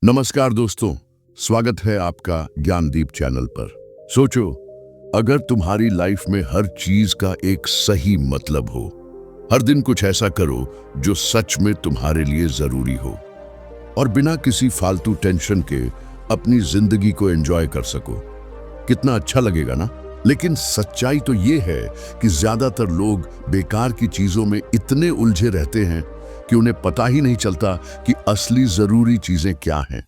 नमस्कार दोस्तों, स्वागत है आपका ज्ञानदीप चैनल पर। सोचो, अगर तुम्हारी लाइफ में हर चीज का एक सही मतलब हो, हर दिन कुछ ऐसा करो जो सच में तुम्हारे लिए जरूरी हो और बिना किसी फालतू टेंशन के अपनी जिंदगी को एंजॉय कर सको, कितना अच्छा लगेगा ना। लेकिन सच्चाई तो ये है कि ज्यादातर लोग बेकार की चीजों में इतने उलझे रहते हैं कि उन्हें पता ही नहीं चलता कि असली जरूरी चीजें क्या हैं।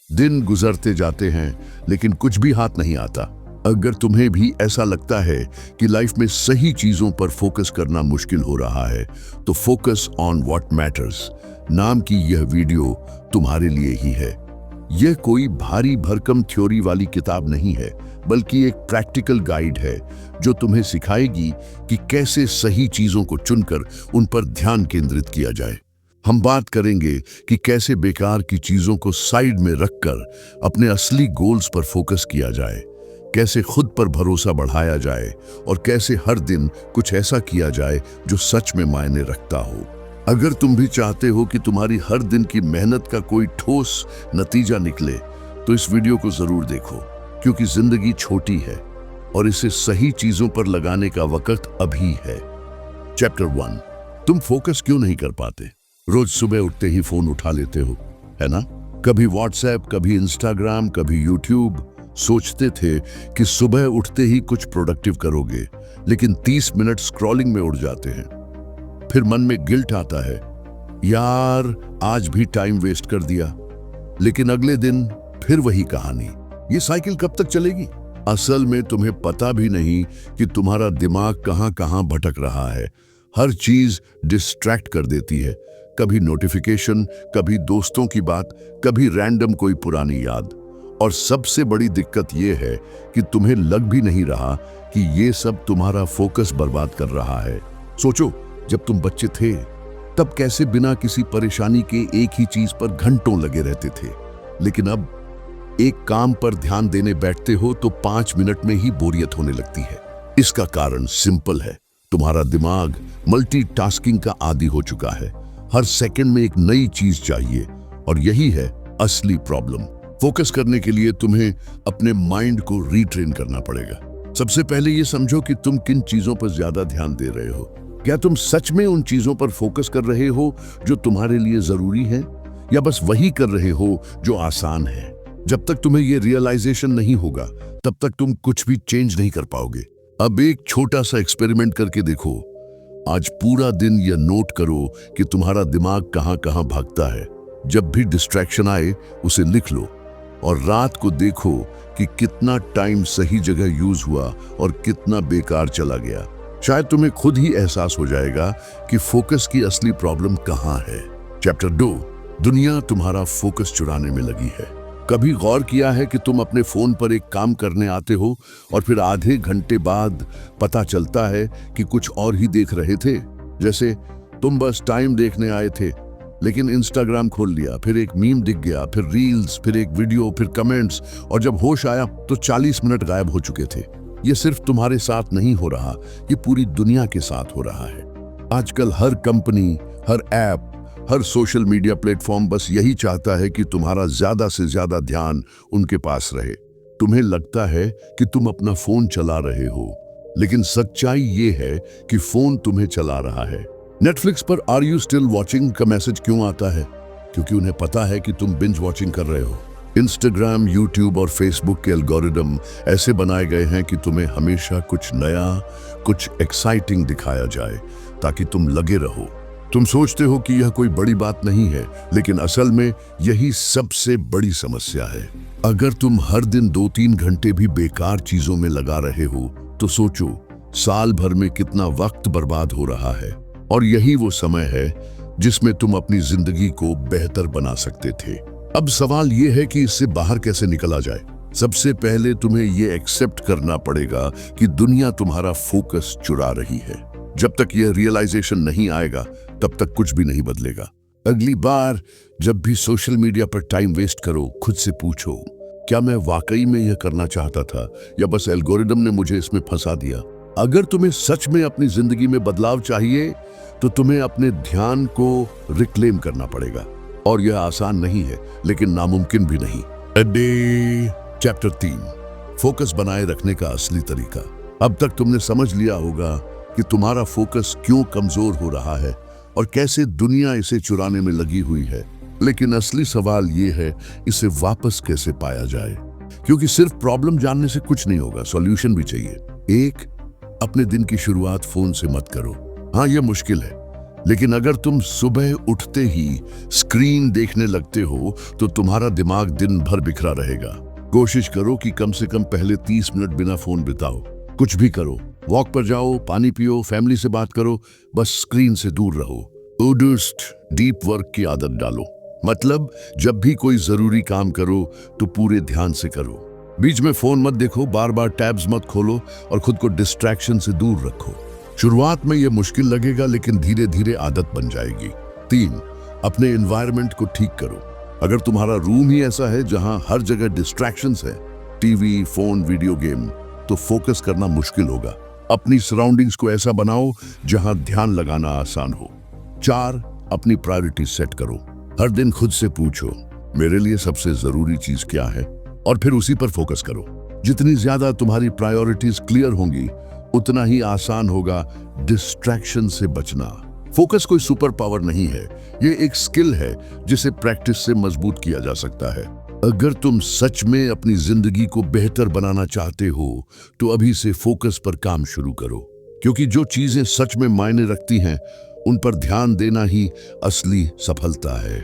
दिन गुजरते जाते हैं लेकिन कुछ भी हाथ नहीं आता। अगर तुम्हें भी ऐसा लगता है कि लाइफ में सही चीजों पर फोकस करना मुश्किल हो रहा है, तो फोकस ऑन व्हाट मैटर्स नाम की यह वीडियो तुम्हारे लिए ही है। यह कोई भारी भरकम थ्योरी वाली किताब नहीं है, बल्कि एक प्रैक्टिकल गाइड है जो तुम्हें सिखाएगी कि कैसे सही चीजों को चुनकर उन पर ध्यान केंद्रित किया जाए। हम बात करेंगे कि कैसे बेकार की चीजों को साइड में रखकर अपने असली गोल्स पर फोकस किया जाए, कैसे खुद पर भरोसा बढ़ाया जाए और कैसे हर दिन कुछ ऐसा किया जाए जो सच में मायने रखता हो। अगर तुम भी चाहते हो कि तुम्हारी हर दिन की मेहनत का कोई ठोस नतीजा निकले, तो इस वीडियो को जरूर देखो, क्योंकि जिंदगी छोटी है और इसे सही चीजों पर लगाने का वक्त अभी है। चैप्टर 1, तुम फोकस क्यों नहीं कर पाते? रोज सुबह उठते ही फोन उठा लेते हो, है ना? कभी व्हाट्सएप, कभी इंस्टाग्राम, कभी यूट्यूब। सोचते थे कि सुबह उठते ही कुछ प्रोडक्टिव करोगे, लेकिन 30 मिनट स्क्रॉलिंग में उड़ जाते हैं। फिर मन में गिल्ट आता है, यार आज भी टाइम वेस्ट कर दिया। लेकिन अगले दिन फिर वही कहानी। ये साइकिल कब तक चलेगी? असल में तुम्हें पता भी नहीं कि तुम्हारा दिमाग कहां कहां भटक रहा है। हर चीज डिस्ट्रैक्ट कर देती है। कभी नोटिफिकेशन, कभी दोस्तों की बात, कभी रैंडम कोई पुरानी याद। और सबसे बड़ी दिक्कत यह है कि तुम्हें लग भी नहीं रहा कि ये सब तुम्हारा फोकस बर्बाद कर रहा है। सोचो, जब तुम बच्चे थे तब कैसे बिना किसी परेशानी के एक ही चीज पर घंटों लगे रहते थे। लेकिन अब एक काम पर ध्यान देने बैठते हो तो 5 मिनट में ही बोरियत होने लगती है। इसका कारण सिंपल है, तुम्हारा दिमाग मल्टीटास्किंग का आदी हो चुका है। हर सेकंड में एक नई चीज चाहिए और यही है असली प्रॉब्लम। फोकस करने के लिए तुम्हें अपने माइंड को रीट्रेन करना पड़ेगा। सबसे पहले ये समझो कि तुम किन चीजों पर ज्यादा ध्यान दे रहे हो। क्या तुम सच में उन चीजों पर फोकस कर रहे हो जो तुम्हारे लिए जरूरी है, या बस वही कर रहे हो जो आसान है? जब तक तुम्हें ये रियलाइजेशन नहीं होगा, तब तक तुम कुछ भी चेंज नहीं कर पाओगे। अब एक छोटा सा एक्सपेरिमेंट करके देखो। आज पूरा दिन यह नोट करो कि तुम्हारा दिमाग कहां कहां भागता है। जब भी डिस्ट्रैक्शन आए उसे लिख लो और रात को देखो कि कितना टाइम सही जगह यूज हुआ और कितना बेकार चला गया। शायद तुम्हें खुद ही एहसास हो जाएगा कि फोकस की असली प्रॉब्लम कहां है। चैप्टर 2, दुनिया तुम्हारा फोकस चुराने में लगी है। कभी गौर किया है कि तुम अपने फोन पर एक काम करने आते हो और फिर आधे घंटे बाद पता चलता है कि कुछ और ही देख रहे थे? जैसे तुम बस टाइम देखने आए थे, लेकिन इंस्टाग्राम खोल लिया, फिर एक मीम दिख गया, फिर रील्स, फिर एक वीडियो, फिर कमेंट्स, और जब होश आया तो 40 मिनट गायब हो चुके थे। ये सिर्फ तुम्हारे साथ नहीं हो रहा, ये पूरी दुनिया के साथ हो रहा है। आजकल हर कंपनी, हर ऐप, हर सोशल मीडिया प्लेटफॉर्म बस यही चाहता है कि तुम्हारा ज्यादा से ज्यादा ध्यान उनके पास रहे। तुम्हें लगता है कि तुम अपना फोन चला रहे हो, लेकिन सच्चाई ये है कि फोन तुम्हें चला रहा है। नेटफ्लिक्स पर आर यू स्टिल वॉचिंग का मैसेज क्यों आता है? क्योंकि उन्हें पता है कि तुम बिंज वॉचिंग कर रहे हो। इंस्टाग्राम, यूट्यूब और फेसबुक के एल्गोरिदम ऐसे बनाए गए हैं कि तुम्हें हमेशा कुछ नया, कुछ एक्साइटिंग दिखाया जाए ताकि तुम लगे रहो। तुम सोचते हो कि यह कोई बड़ी बात नहीं है, लेकिन असल में यही सबसे बड़ी समस्या है। अगर तुम हर दिन 2-3 घंटे भी बेकार चीजों में लगा रहे हो, तो सोचो साल भर में कितना वक्त बर्बाद हो रहा है। और यही वो समय है जिसमें तुम अपनी जिंदगी को बेहतर बना सकते थे। अब सवाल यह है कि इससे बाहर कैसे निकला जाए। सबसे पहले तुम्हें यह एक्सेप्ट करना पड़ेगा कि दुनिया तुम्हारा फोकस चुरा रही है। जब तक यह रियलाइजेशन नहीं आएगा, तब तक कुछ भी नहीं बदलेगा। अगली बार जब भी सोशल मीडिया पर टाइम वेस्ट करो, खुद से पूछो, क्या मैं वाकई में यह करना चाहता था, या बस एल्गोरिदम ने मुझे इसमें फंसा दिया? अगर तुम्हें सच में अपनी जिंदगी में बदलाव चाहिए, तो तुम्हें अपने ध्यान को रिक्लेम करना पड़ेगा। और यह आसान नहीं है, लेकिन नामुमकिन भी नहीं। डे चैप्टर 3, फोकस बनाए रखने का असली तरीका। अब तक तुमने समझ लिया होगा कि तुम्हारा फोकस क्यों कमजोर हो रहा है और कैसे दुनिया इसे चुराने में लगी हुई है। लेकिन असली सवाल ये है, इसे वापस कैसे पाया जाए? क्योंकि सिर्फ प्रॉब्लम जानने से कुछ नहीं होगा, सॉल्यूशन भी चाहिए। एक, अपने दिन की शुरुआत फोन से मत करो। हाँ, यह मुश्किल है, लेकिन अगर तुम सुबह उठते ही स्क्रीन देखने लगते हो तो तुम्हारा दिमाग दिन भर बिखरा रहेगा। कोशिश करो कि कम से कम पहले 30 मिनट बिना फोन बिताओ। कुछ भी करो, वॉक पर जाओ, पानी पियो, फैमिली से बात करो, बस स्क्रीन से दूर रहो। बुद्धिस्ट डीप वर्क की आदत डालो, मतलब जब भी कोई जरूरी काम करो तो पूरे ध्यान से करो। बीच में फोन मत देखो, बार बार टैब्स मत खोलो और खुद को डिस्ट्रैक्शन से दूर रखो। शुरुआत में यह मुश्किल लगेगा, लेकिन धीरे धीरे आदत बन जाएगी। 3, अपने एनवायरनमेंट को ठीक करो। अगर तुम्हारा रूम ही ऐसा है जहां हर जगह डिस्ट्रैक्शंस है, टीवी, फोन, वीडियो गेम, तो फोकस करना मुश्किल होगा। अपनी सराउंडिंग्स को ऐसा बनाओ जहां ध्यान लगाना आसान हो। 4, अपनी प्रायोरिटी सेट करो। हर दिन खुद से पूछो, मेरे लिए सबसे जरूरी चीज क्या है, और फिर उसी पर फोकस करो। जितनी ज्यादा तुम्हारी प्रायोरिटीज क्लियर होंगी, उतना ही आसान होगा डिस्ट्रैक्शन से बचना। फोकस कोई सुपर पावर नहीं है, ये एक स्किल है जिसे प्रैक्टिस से मजबूत किया जा सकता है। अगर तुम सच में अपनी जिंदगी को बेहतर बनाना चाहते हो तो अभी से फोकस पर काम शुरू करो, क्योंकि जो चीजें सच में मायने रखती हैं उन पर ध्यान देना ही असली सफलता है।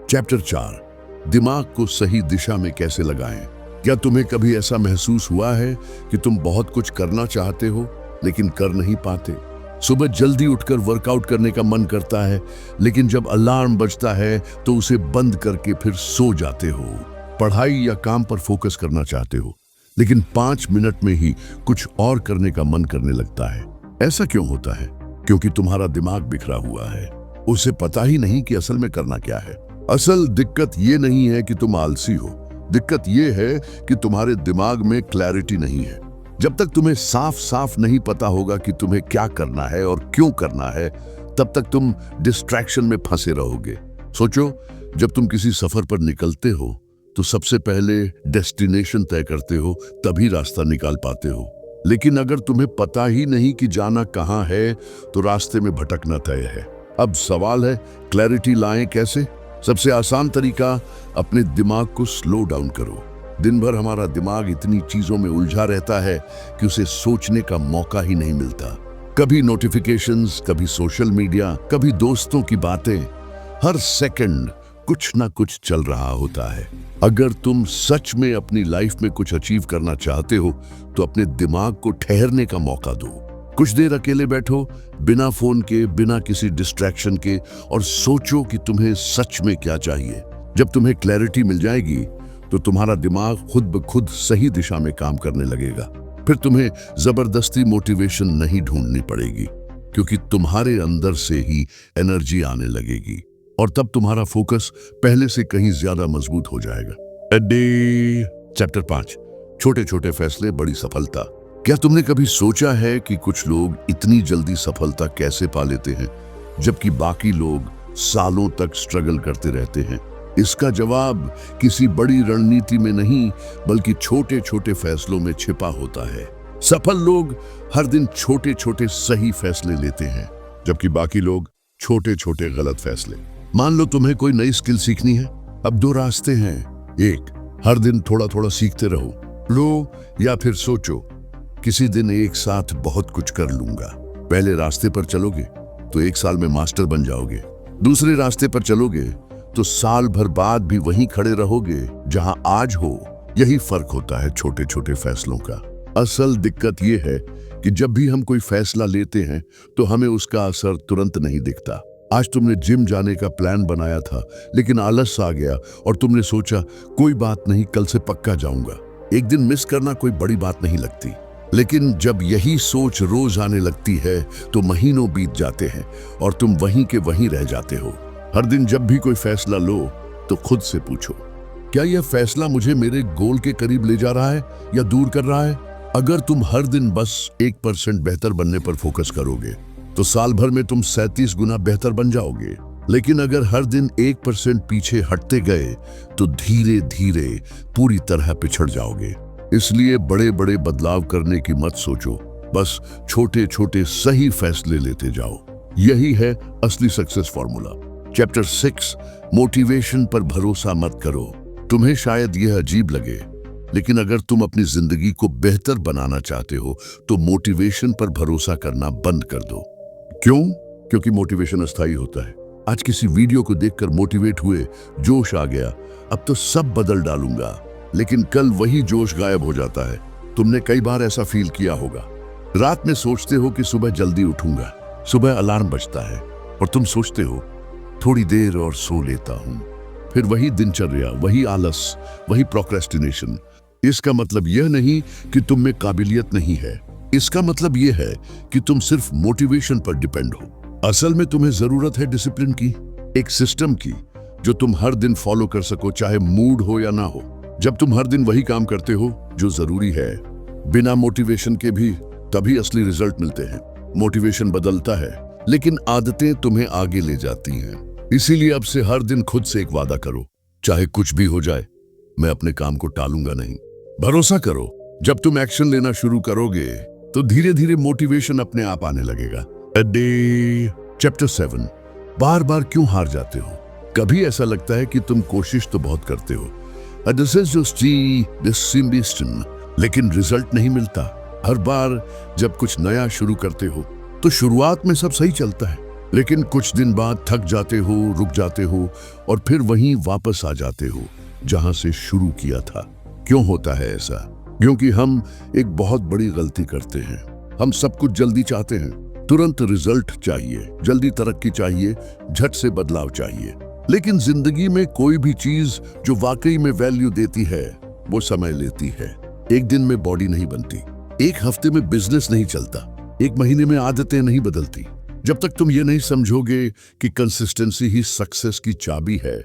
चैप्टर 4, दिमाग को सही दिशा में कैसे लगाएं। क्या तुम्हें कभी ऐसा महसूस हुआ है कि तुम बहुत कुछ करना चाहते हो लेकिन कर नहीं पाते? सुबह जल्दी उठकर वर्कआउट करने का मन करता है, लेकिन जब अलार्म बजता है तो उसे बंद करके फिर सो जाते हो। पढ़ाई या काम पर फोकस करना चाहते हो, लेकिन 5 मिनट में ही कुछ और करने का मन करने लगता है। ऐसा क्यों होता है? क्योंकि तुम्हारा दिमाग बिखरा हुआ है, उसे पता ही नहीं कि असल में करना क्या है। असल दिक्कत ये नहीं है कि तुम आलसी हो, दिक्कत ये है कि तुम्हारे दिमाग में क्लैरिटी नहीं है। जब तक तुम्हें साफ साफ नहीं पता होगा कि तुम्हें क्या करना है और क्यों करना है, तब तक तुम डिस्ट्रैक्शन में फंसे रहोगे। सोचो, जब तुम किसी सफर पर निकलते हो तो सबसे पहले डेस्टिनेशन तय करते हो, तभी रास्ता निकाल पाते हो। लेकिन अगर तुम्हें पता ही नहीं कि जाना कहाँ है तो रास्ते में भटकना तय है। अब सवाल है, क्लैरिटी लाएं कैसे? सबसे आसान तरीका, अपने दिमाग को स्लो डाउन करो। दिन भर हमारा दिमाग इतनी चीजों में उलझा रहता है कि उसे सोचने का मौका ही नहीं मिलता। कभी नोटिफिकेशंस, कभी सोशल मीडिया, कभी दोस्तों की बातें, हर सेकंड कुछ ना कुछ चल रहा होता है। अगर तुम सच में अपनी लाइफ में कुछ अचीव करना चाहते हो तो अपने दिमाग को ठहरने का मौका दो। कुछ देर अकेले बैठो, बिना फोन के, बिना किसी डिस्ट्रैक्शन के, और सोचो कि तुम्हें सच में क्या चाहिए। जब तुम्हें क्लैरिटी मिल जाएगी तो तुम्हारा दिमाग खुद ब खुद सही दिशा में काम करने लगेगा। फिर तुम्हें जबरदस्ती मोटिवेशन नहीं ढूंढनी पड़ेगी, क्योंकि तुम्हारे अंदर से ही एनर्जी आने लगेगी और तब तुम्हारा फोकस पहले से कहीं ज्यादा मजबूत हो जाएगा। चैप्टर 5, छोटे छोटे फैसले, बड़ी सफलता। क्या तुमने कभी सोचा है कि कुछ लोग इतनी जल्दी सफलता कैसे पा लेते हैं, जबकि बाकी लोग सालों तक स्ट्रगल करते रहते हैं? इसका जवाब किसी बड़ी रणनीति में नहीं, बल्कि छोटे छोटे फैसलों में छिपा होता है। सफल लोग हर दिन छोटे छोटे सही फैसले लेते हैं, जबकि बाकी लोग छोटे छोटे गलत फैसले। मान लो तुम्हें कोई नई स्किल सीखनी है, अब 2 रास्ते हैं। 1, हर दिन थोड़ा थोड़ा सीखते रहो, या फिर सोचो किसी दिन एक साथ बहुत कुछ कर लूंगा। पहले रास्ते पर चलोगे तो 1 साल में मास्टर बन जाओगे, दूसरे रास्ते पर चलोगे तो साल भर बाद भी वहीं खड़े रहोगे जहां आज हो। यही फर्क होता है छोटे छोटे फैसलों का। असल दिक्कत यह है कि जब भी हम कोई फैसला लेते हैं तो हमें उसका असर तुरंत नहीं दिखता। आज तुमने जिम जाने का प्लान बनाया था, लेकिन आलस आ गया और तुमने सोचा कोई बात नहीं, कल से पक्का जाऊंगा। एक दिन मिस करना कोई बड़ी बात नहीं लगती, लेकिन जब यही सोच रोज आने लगती है तो महीनों बीत जाते हैं और तुम वहीं के वहीं रह जाते हो। हर दिन जब भी कोई फैसला लो तो खुद से पूछो, क्या यह फैसला मुझे मेरे गोल के करीब ले जा रहा है या दूर कर रहा है? अगर तुम हर दिन बस 1% बेहतर बनने पर फोकस करोगे तो साल भर में तुम 37 गुना बेहतर बन जाओगे। लेकिन अगर हर दिन 1% पीछे हटते गए तो धीरे धीरे पूरी तरह पिछड़ जाओगे। इसलिए बड़े बड़े बदलाव करने की मत सोचो, बस छोटे छोटे सही फैसले लेते जाओ। यही है असली सक्सेस फॉर्मूला। चैप्टर 6, मोटिवेशन पर भरोसा मत करो। तुम्हें शायद यह अजीब लगे, लेकिन अगर तुम अपनी जिंदगी को बेहतर बनाना चाहते हो तो मोटिवेशन पर भरोसा करना बंद कर दो। क्यों? क्योंकि मोटिवेशन अस्थायी होता है। आज किसी वीडियो को देखकर मोटिवेट हुए, जोश आ गया, अब तो सब बदल डालूंगा, लेकिन कल वही जोश गायब हो जाता है। तुमने कई बार ऐसा फील किया होगा। रात में सोचते हो कि सुबह जल्दी उठूंगा, सुबह अलार्म बजता है और तुम सोचते हो थोड़ी देर और सो लेता हूं। फिर वही दिनचर्या, वही आलस, वही प्रोक्रेस्टिनेशन। इसका मतलब यह नहीं कि तुम में काबिलियत नहीं है, इसका मतलब यह है कि तुम सिर्फ मोटिवेशन पर डिपेंड हो। असल में तुम्हें जरूरत है डिसिप्लिन की, एक सिस्टम की जो तुम हर दिन फॉलो कर सको, चाहे मूड हो या ना हो। जब तुम हर दिन वही काम करते हो जो जरूरी है, बिना मोटिवेशन के भी, तभी असली रिजल्ट मिलते हैं। मोटिवेशन बदलता है, लेकिन आदतें तुम्हें आगे ले जाती हैं। इसीलिए अब से हर दिन खुद से एक वादा करो, चाहे कुछ भी हो जाए, मैं अपने काम को टालूंगा नहीं। भरोसा करो, जब तुम एक्शन लेना शुरू करोगे तो धीरे धीरे मोटिवेशन अपने आप आने लगेगा। चैप्टर 7, बार बार क्यों हार जाते हो? कभी ऐसा लगता है कि तुम कोशिश तो बहुत करते हो, लेकिन रिजल्ट नहीं मिलता। हर बार जब कुछ नया शुरू करते हो तो शुरुआत में सब सही चलता है, लेकिन कुछ दिन बाद थक जाते हो, रुक जाते हो और फिर वहीं वापस आ जाते हो जहां से शुरू किया था। क्यों होता है ऐसा? क्योंकि हम एक बहुत बड़ी गलती करते हैं। हम सब कुछ जल्दी चाहते हैं, तुरंत रिजल्ट चाहिए, जल्दी तरक्की चाहिए, झट से बदलाव चाहिए। लेकिन जिंदगी में कोई भी चीज जो वाकई में वैल्यू देती है वो समय लेती है। एक दिन में बॉडी नहीं बनती, एक हफ्ते में बिजनेस नहीं चलता, एक महीने में आदतें नहीं बदलती। जब तक तुम ये नहीं समझोगे कि कंसिस्टेंसी ही सक्सेस की चाबी है,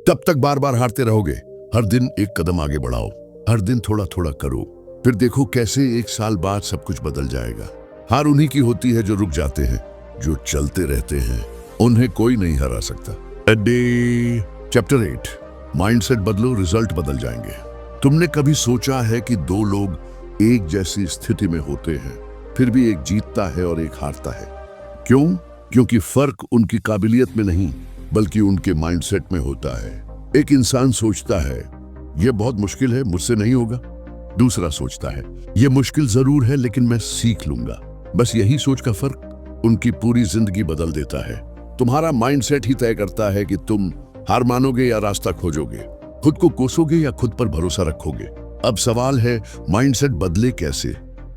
तब तक बार बार हारते रहोगे। हर दिन एक कदम आगे बढ़ाओ, हर दिन थोड़ा थोड़ा करो, फिर देखो कैसे एक साल बाद सब कुछ बदल जाएगा। हार उन्हीं की होती है जो रुक जाते हैं, जो चलते रहते हैं उन्हें कोई नहीं हरा सकता। चैप्टर 8, माइंडसेट बदलो, रिजल्ट बदल जाएंगे। तुमने कभी सोचा है कि दो लोग एक जैसी स्थिति में होते हैं, फिर भी एक जीतता है और एक हारता है? क्यों? क्योंकि फर्क उनकी काबिलियत में नहीं, बल्कि उनके माइंडसेट में होता है। एक इंसान सोचता है यह बहुत मुश्किल है, मुझसे नहीं होगा। दूसरा सोचता है यह मुश्किल जरूर है, लेकिन मैं सीख लूंगा। बस यही सोच का फर्क उनकी पूरी जिंदगी बदल देता है। तुम्हारा माइंडसेट ही तय करता है कि तुम हार मानोगे या रास्ता खोजोगे, खुद को कोसोगे या खुद पर भरोसा रखोगे। अब सवाल है, माइंडसेट बदले कैसे?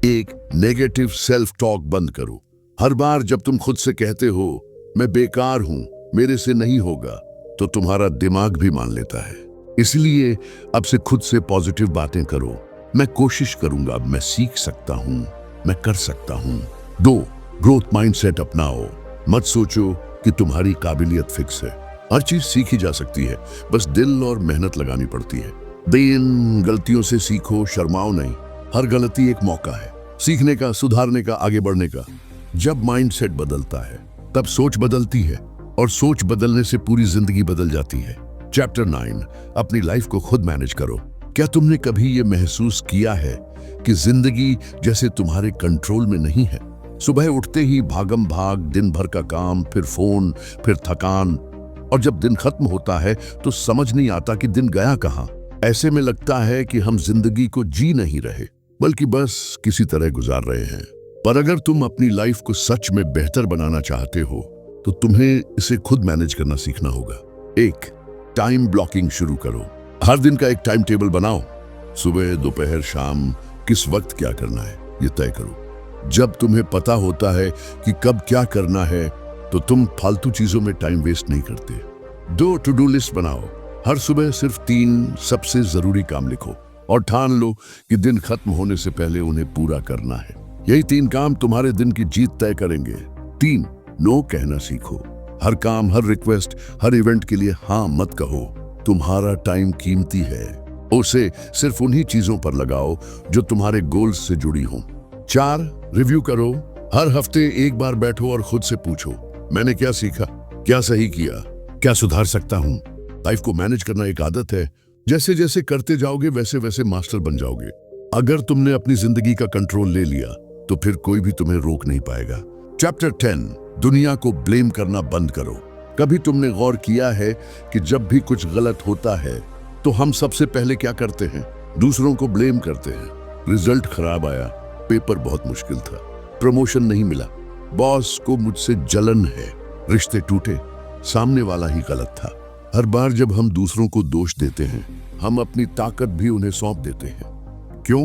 एक, नेगेटिव सेल्फ टॉक बंद करो। हर बार जब तुम खुद से कहते हो मैं बेकार हूं, मेरे से नहीं होगा, तो तुम्हारा दिमाग भी मान लेता है। इसलिए अब से खुद से पॉजिटिव बातें करो। मैं कोशिश करूंगा, मैं सीख सकता हूं, मैं कर सकता हूं। 2, ग्रोथ माइंडसेट अपनाओ। मत सोचो कि तुम्हारी काबिलियत फिक्स है। हर चीज सीखी जा सकती है, बस दिल और मेहनत लगानी पड़ती है। इन गलतियों से सीखो, शर्माओ नहीं। हर गलती एक मौका है सीखने का, सुधारने का, आगे बढ़ने का। जब माइंडसेट बदलता है तब सोच बदलती है, और सोच बदलने से पूरी जिंदगी बदल जाती है। चैप्टर 9, अपनी लाइफ को खुद मैनेज करो। क्या तुमने कभी ये महसूस किया है कि जिंदगी जैसे तुम्हारे कंट्रोल में नहीं है? सुबह उठते ही भागम भाग, दिन भर का काम, फिर फोन, फिर थकान, और जब दिन खत्म होता है तो समझ नहीं आता कि दिन गया कहां। ऐसे में लगता है कि हम जिंदगी को जी नहीं रहे, बल्कि बस किसी तरह गुजार रहे हैं। पर अगर तुम अपनी लाइफ को सच में बेहतर बनाना चाहते हो तो तुम्हें इसे खुद मैनेज करना सीखना होगा। 1, टाइम ब्लॉकिंग शुरू करो। हर दिन का एक टाइम टेबल बनाओ। सुबह, दोपहर, शाम किस वक्त क्या करना है ये तय करो। जब तुम्हें पता होता है कि कब क्या करना है तो तुम फालतू चीजों में टाइम वेस्ट नहीं करते। 2, टू डू लिस्ट बनाओ। हर सुबह सिर्फ 3 सबसे जरूरी काम लिखो और ठान लो कि दिन खत्म होने से पहले उन्हें पूरा करना है। यही 3 काम तुम्हारे दिन की जीत तय करेंगे। 3, नो कहना सीखो। हर काम, हर रिक्वेस्ट, हर इवेंट के लिए हाँ मत कहो। तुम्हारा टाइम कीमती है, उसे सिर्फ उन्हीं चीजों पर लगाओ जो तुम्हारे गोल्स से जुड़ी हों। 4, रिव्यू करो। हर हफ्ते एक बार बैठो और खुद से पूछो, मैंने क्या सीखा, क्या सही किया, क्या सुधार सकता हूं? लाइफ को मैनेज करना एक आदत है, जैसे जैसे करते जाओगे वैसे वैसे मास्टर बन जाओगे। अगर तुमने अपनी जिंदगी का कंट्रोल ले लिया तो फिर कोई भी तुम्हें रोक नहीं पाएगा। चैप्टर 10, दुनिया को ब्लेम करना बंद करो। कभी तुमने गौर किया है कि जब भी कुछ गलत होता है तो हम सबसे पहले क्या करते हैं? दूसरों को ब्लेम करते हैं। रिजल्ट खराब आया, पेपर बहुत मुश्किल था, प्रमोशन नहीं मिला, बॉस को मुझसे जलन है, रिश्ते टूटे, सामने वाला ही गलत था। हर बार जब हम दूसरों को दोष देते हैं हम अपनी ताकत भी उन्हें सौंप देते हैं। क्यों?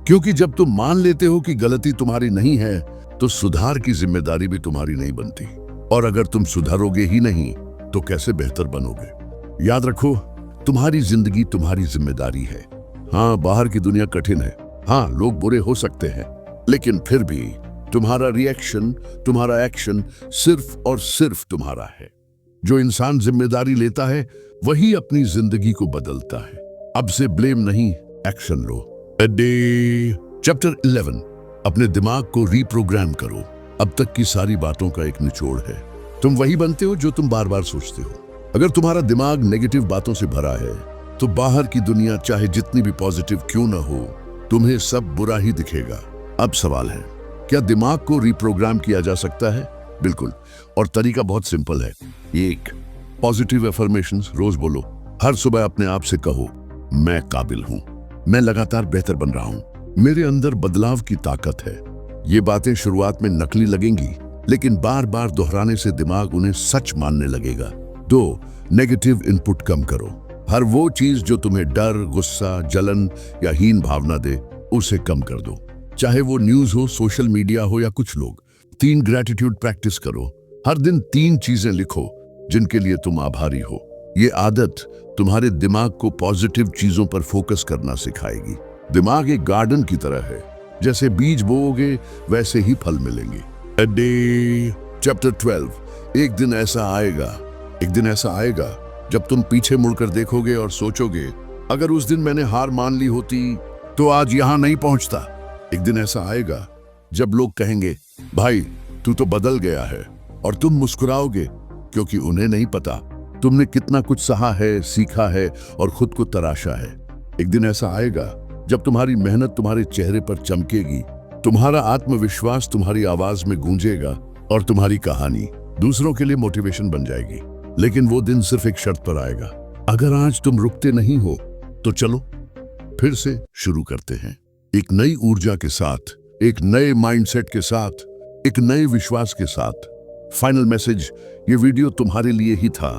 क्योंकि जब तुम मान लेते हो कि गलती तुम्हारी नहीं है तो सुधार की जिम्मेदारी भी तुम्हारी नहीं बनती। और अगर तुम सुधारोगे ही नहीं तो कैसे बेहतर बनोगे? याद रखो, तुम्हारी जिंदगी तुम्हारी जिम्मेदारी है। हाँ, बाहर की दुनिया कठिन है, हाँ लोग बुरे हो सकते हैं, लेकिन फिर भी तुम्हारा रिएक्शन, तुम्हारा एक्शन सिर्फ और सिर्फ तुम्हारा है। जो इंसान जिम्मेदारी लेता है वही अपनी जिंदगी को बदलता है। अब से ब्लेम नहीं, एक्शन लो। चैप्टर 11, अपने दिमाग को रीप्रोग्राम करो। अब तक की सारी बातों का एक निचोड़ है, तुम वही बनते हो जो तुम बार बार सोचते हो। अगर तुम्हारा दिमाग नेगेटिव बातों से भरा है तो बाहर की दुनिया चाहे जितनी भी पॉजिटिव क्यों ना हो, तुम्हें सब बुरा ही दिखेगा। अब सवाल है, क्या दिमाग को रीप्रोग्राम किया जा सकता है? बिल्कुल, और तरीका बहुत सिंपल है। 1, पॉजिटिव अफर्मेशंस रोज बोलो। हर सुबह अपने आप से कहो, मैं काबिल हूं, मैं लगातार बेहतर बन रहा हूं, मेरे अंदर बदलाव की ताकत है। ये बातें शुरुआत में नकली लगेंगी, लेकिन बार बार दोहराने से दिमाग उन्हें सच मानने लगेगा। 2, नेगेटिव इनपुट कम करो। हर वो चीज जो तुम्हें डर, गुस्सा, जलन या हीन भावना दे, उसे कम कर दो। चाहे वो न्यूज हो, सोशल मीडिया हो या कुछ लोग। 3, ग्रेटिट्यूड प्रैक्टिस करो। हर दिन 3 चीजें लिखो जिनके लिए तुम आभारी हो। ये आदत तुम्हारे दिमाग को पॉजिटिव चीजों पर फोकस करना सिखाएगी। दिमाग एक गार्डन की तरह है, जैसे बीज बोओगे वैसे ही फल मिलेंगे। चैप्टर 12, एक दिन ऐसा आएगा जब तुम पीछे मुड़कर देखोगे और सोचोगे, अगर उस दिन मैंने हार मान ली होती तो आज यहां नहीं पहुंचता। एक दिन ऐसा आएगा जब लोग कहेंगे, भाई तू तो बदल गया है, और तुम मुस्कुराओगे क्योंकि उन्हें नहीं पता तुमने कितना कुछ सहा है, सीखा है और खुद को तराशा है। एक दिन ऐसा आएगा जब तुम्हारी मेहनत तुम्हारे चेहरे पर चमकेगी, तुम्हारा आत्मविश्वास तुम्हारी आवाज में गूंजेगा और तुम्हारी कहानी दूसरों के लिए मोटिवेशन बन जाएगी। लेकिन वो दिन सिर्फ एक शर्त पर आएगा, अगर आज तुम रुकते नहीं हो तो चलो फिर से शुरू करते हैं, एक नई ऊर्जा के साथ, एक नए माइंडसेट के साथ, एक नए विश्वास के साथ। फाइनल मैसेज, ये वीडियो तुम्हारे लिए ही था।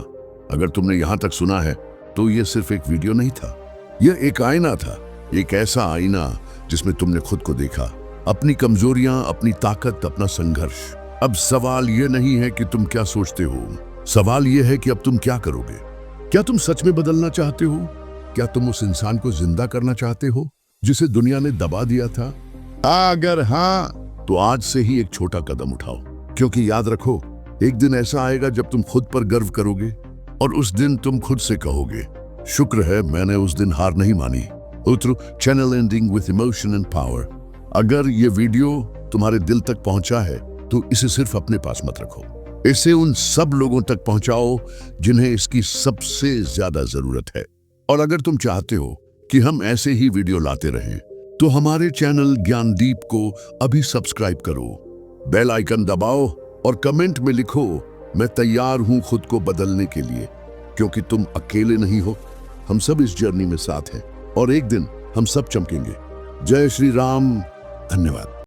अगर तुमने यहां तक सुना है तो ये सिर्फ एक वीडियो नहीं था, यह एक आईना था, एक ऐसा आईना जिसमें तुमने खुद को देखा, अपनी कमजोरियां, अपनी ताकत, अपना संघर्ष। अब सवाल यह नहीं है कि तुम क्या सोचते हो, सवाल यह है कि अब तुम क्या करोगे। क्या तुम सच में बदलना चाहते हो? क्या तुम उस इंसान को जिंदा करना चाहते हो जिसे दुनिया ने दबा दिया था? अगर हाँ, तो आज से ही एक छोटा कदम उठाओ, क्योंकि याद रखो, एक दिन ऐसा आएगा जब तुम खुद पर गर्व करोगे और उस दिन तुम खुद से कहोगे, शुक्र है मैंने उस दिन हार नहीं मानी। उतरो channel ending with emotion and power. अगर ये वीडियो तुम्हारे दिल तक पहुंचा है तो इसे सिर्फ अपने पास मत रखो, इसे उन सब लोगों तक पहुंचाओ जिन्हें इसकी सबसे ज्यादा जरूरत है। और अगर तुम चाहते हो कि हम ऐसे ही वीडियो लाते रहें तो हमारे चैनल ज्ञानदीप को अभी सब्सक्राइब करो, बेल आइकन दबाओ और कमेंट में लिखो, मैं तैयार हूं खुद को बदलने के लिए। क्योंकि तुम अकेले नहीं हो, हम सब इस जर्नी में साथ हैं और एक दिन हम सब चमकेंगे। जय श्री राम। धन्यवाद।